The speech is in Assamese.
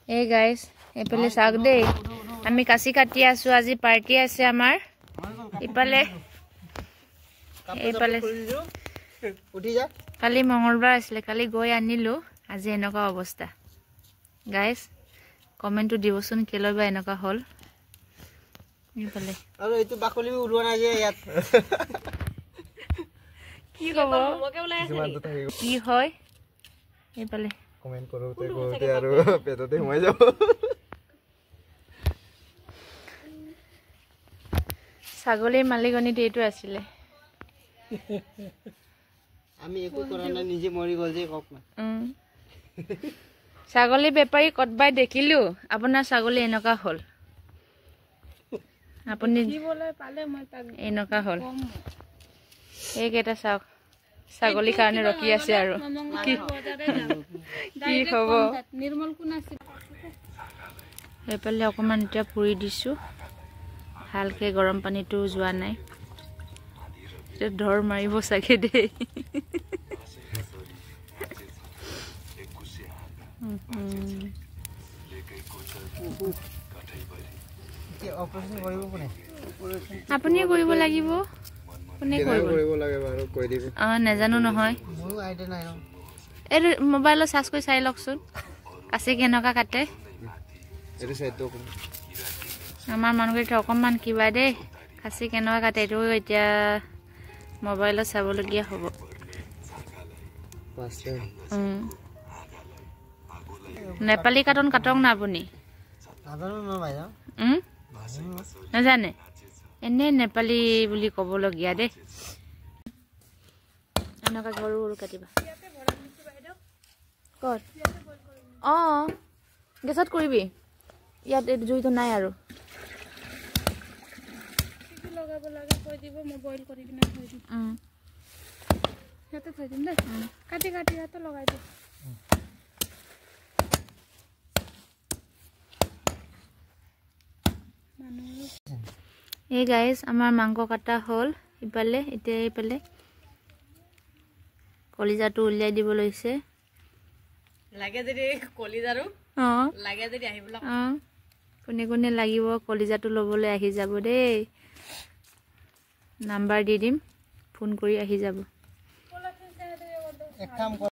এই গাইস এফালে চাওক দেই আমি কাছি কাটি আছো আজি পাৰ্টি আছে আমাৰ ইপালে উঠি যা কালি মঙ্গলবাৰ আছিল কালি গৈ আনিলো আজি এনেকা অৱস্থা গাইস কমেন্টটো দিবচোন কেলৈবা এনেকা হল ইপালে আৰু এইটো বাকলি উলোৱা নাই যে ইয়াত কি কব কি হয় ইপালে কমেন্ট কৰোতে কৰোতে আৰু পেটতে সোমাই যাব ছাগলীৰ মালিকনিটো এইটো আছিল আমি একো কৰা নাই নিজে মৰি গল যে কক না ছাগলী বেপাৰী কতবাই দেখিলো আপোনাৰ ছাগলী এনেকা হল আপুনি কি বলে পালে মই তাক এনেকা হল এই কেটা চাওক ছাগলী কাৰণে ৰখি আছে আৰু কি হ'ব নিৰ্মল কোন আছে এপালে অকমান এটা পুৰি দিছো ভালকে গৰম পানীটো যোৱা নাই এটা ধৰ মাৰিব চাগে দেই আপুনি কৰিব লাগিব কোনে কৰিব লাগে বাৰু কৈ দিব নেজানো নহয় মোৰ আইডিয়া নাই এই মোবাইলত সাৰ্চ কৰি চাই লওকচোন কাছে কেনেকা কাটে এটো সেটো আমাৰ মানুহকেইটা অকমান কিবা দেই কাছে কেনেকা কাটে এইটো এতিয়া মোবাইলত চাবলগীয়া হ'ব নেপালী কাটন কাটক না আপুনি নাজানে এনে নেপালী বুলি ক'বলগীয়া দেই এনেকা গৰু গৰু কাটিবা ক'ত অঁ গেছত কৰিবি ইয়াত জুইটো নাই আৰু লগাব লাগে কৈ দিব মই বইল কৰি কিনে থৈ দিম ইয়াতে থৈ দিম দেই কাটি কাটি ইয়াতে লগাই দিম এই গাইস আমাৰ মাংস কাটা হল ইপালে এতিয়া ইপালে কলিজাটো উলিয়াই দিব লৈছে লাগে যদি কলিজাৰো লাগে যদি আহিবলা কোনে কোনে লাগিব কলিজাটো লবলৈ আহি যাব দেই নাম্বাৰ দি দিম ফোন কৰি আহি যাব